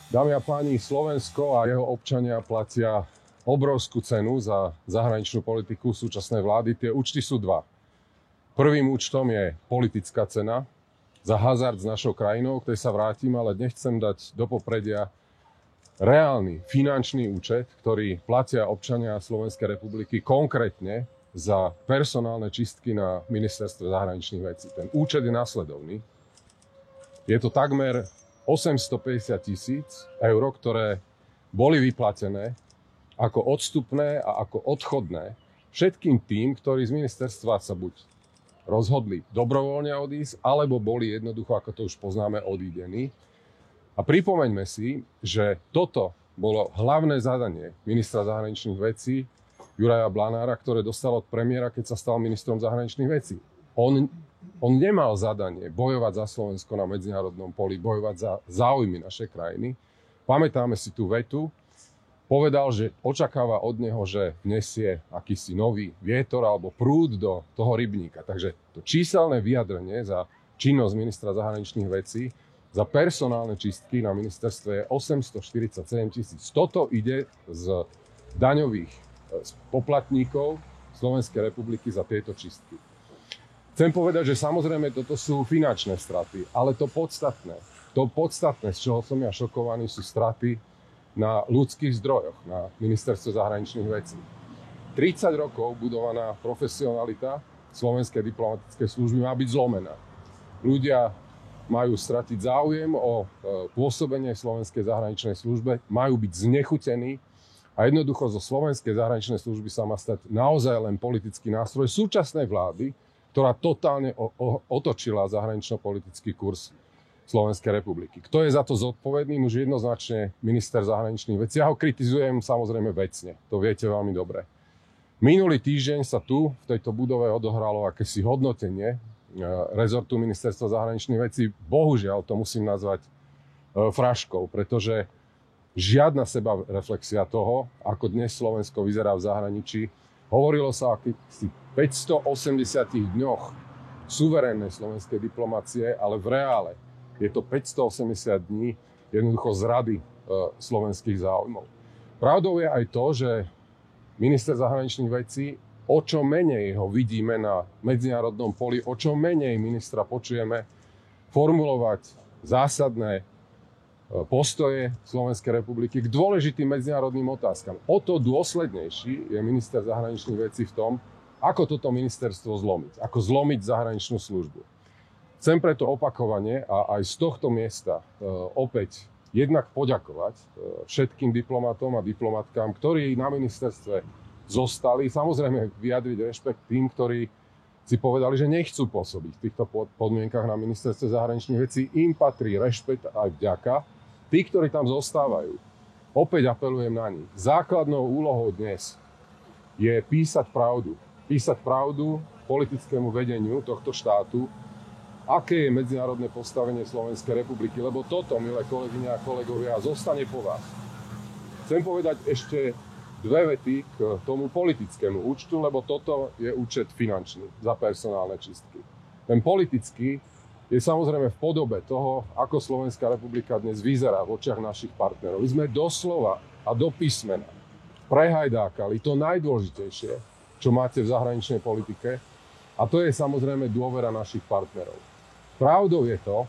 Dámy a páni, Slovensko a jeho občania platia obrovskú cenu za zahraničnú politiku súčasnej vlády. Tie účty sú dva. Prvým účtom je politická cena za hazard s našou krajinou, k tej sa vrátim, ale nechcem dať do popredia reálny finančný účet, ktorý platia občania Slovenskej republiky konkrétne za personálne čistky na ministerstve zahraničných vecí. Ten účet je nasledovný. Je to takmer 850 000 eur, ktoré boli vyplatené ako odstupné a ako odchodné všetkým tým, ktorí z ministerstva sa buď rozhodli dobrovoľne odísť, alebo boli jednoducho, ako to už poznáme, odídení. A pripomeňme si, že toto bolo hlavné zadanie ministra zahraničných vecí Juraja Blanára, ktoré dostal od premiéra, keď sa stal ministrom zahraničných vecí. On nemal zadanie bojovať za Slovensko na medzinárodnom poli, bojovať za záujmy našej krajiny. Pamätáme si tú vetu. Povedal, že očakáva od neho, že vnesie akýsi nový vietor alebo prúd do toho rybníka. Takže to číselné vyjadrenie za činnosť ministra zahraničných vecí, za personálne čistky na ministerstve je 847 000. Toto ide z daňových poplatníkov Slovenskej republiky za tieto čistky. Chcem povedať, že samozrejme toto sú finančné straty, ale to podstatné, z čoho som ja šokovaný, sú straty na ľudských zdrojoch, na ministerstve zahraničných vecí. 30 rokov budovaná profesionalita Slovenskej diplomatickej služby má byť zlomená. Ľudia majú stratiť záujem o pôsobenie Slovenskej zahraničnej službe, majú byť znechutení a jednoducho zo Slovenskej zahraničnej služby sa má stať naozaj len politický nástroj súčasnej vlády, ktorá totálne otočila zahranično-politický kurz Slovenskej republiky. Kto je za to zodpovedný? Už jednoznačne minister zahraničných vecí. Ja ho kritizujem samozrejme vecne, to viete veľmi dobre. Minulý týždeň sa tu v tejto budove odohralo akési hodnotenie rezortu ministerstva zahraničných vecí. Bohužiaľ to musím nazvať fraškou, pretože žiadna sebareflexia toho, ako dnes Slovensko vyzerá v zahraničí. Hovorilo sa o akýchsi 580 dňoch suverénnej slovenskej diplomacie, ale v reále je to 580 dní jednoducho zrady slovenských záujmov. Pravdou je aj to, že minister zahraničných vecí, o čo menej ho vidíme na medzinárodnom poli, o čo menej ministra počujeme formulovať zásadné postoje Slovenskej republiky k dôležitým medzinárodným otázkam. O to dôslednejší je minister zahraničných vecí v tom, ako toto ministerstvo zlomiť, ako zlomiť zahraničnú službu. Chcem preto opakovane a aj z tohto miesta opäť jednak poďakovať všetkým diplomatom a diplomatkám, ktorí na ministerstve zostali. Samozrejme vyjadriť rešpekt tým, ktorí si povedali, že nechcú pôsobiť v týchto podmienkach na ministerstve zahraničných vecí. Im patrí rešpekt aj vďaka. Tí, ktorí tam zostávajú, opäť apelujem na nich. Základnou úlohou dnes je písať pravdu. Písať pravdu politickému vedeniu tohto štátu, aké je medzinárodné postavenie Slovenskej republiky, lebo toto, milé kolegyne a kolegovia, zostane po vás. Chcem povedať ešte dve vety k tomu politickému účtu, lebo toto je účet finančný za personálne čistky. Ten politický je samozrejme v podobe toho, ako Slovenská republika dnes vyzerá v očiach našich partnerov. My sme doslova a do písmena prehajdákali to najdôležitejšie, čo máte v zahraničnej politike, a to je samozrejme dôvera našich partnerov. Pravdou je to,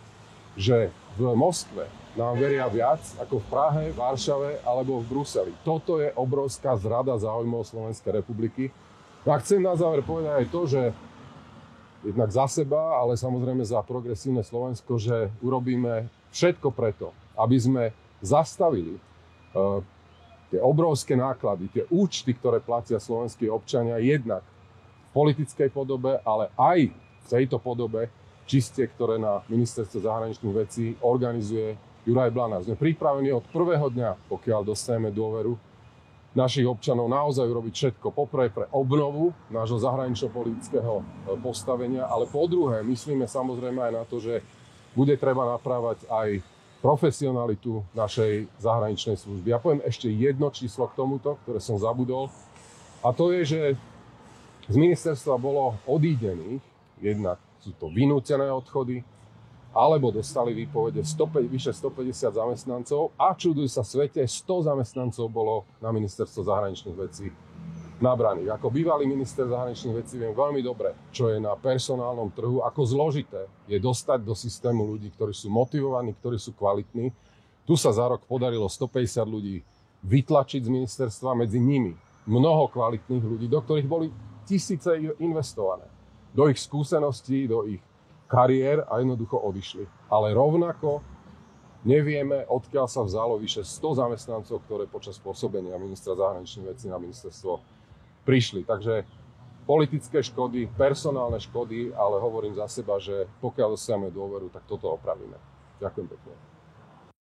že v Moskve nám veria viac ako v Prahe, Varšave alebo v Bruseli. Toto je obrovská zrada záujmov Slovenskej republiky. A chcem na záver povedať aj to, že jednak za seba, ale samozrejme za progresívne Slovensko, že urobíme všetko preto, aby sme zastavili tie obrovské náklady, tie účty, ktoré platia slovenskí občania jednak v politickej podobe, ale aj v tejto podobe čistie, ktoré na ministerstve zahraničných vecí organizuje Juraj Blanár. Sme pripravení od prvého dňa, pokiaľ dostaneme dôveru našich občanov, naozaj urobiť všetko. Poprvé pre obnovu nášho zahranično-politického postavenia, ale po druhé myslíme samozrejme aj na to, že bude treba naprávať aj profesionalitu našej zahraničnej služby. Ja poviem ešte jedno číslo k tomuto, ktoré som zabudol. A to je, že z ministerstva bolo odídených, jednak sú to vynútené odchody, alebo dostali výpovede vyše 150 zamestnancov a čuduj sa svete, 100 zamestnancov bolo na ministerstvo zahraničných vecí nabraných. Ako bývalý minister zahraničných vecí viem veľmi dobre, čo je na personálnom trhu, ako zložité je dostať do systému ľudí, ktorí sú motivovaní, ktorí sú kvalitní. Tu sa za rok podarilo 150 ľudí vytlačiť z ministerstva, medzi nimi mnoho kvalitných ľudí, do ktorých boli tisíce investované. Do ich skúseností, do ich kariér a jednoducho odišli. Ale rovnako nevieme, odkiaľ sa vzalo vyše 100 zamestnancov, ktoré počas pôsobenia ministra zahraničných vecí na ministerstvo prišli. Takže politické škody, personálne škody, ale hovorím za seba, že pokiaľ dosiahneme dôveru, tak toto opravíme. Ďakujem pekne.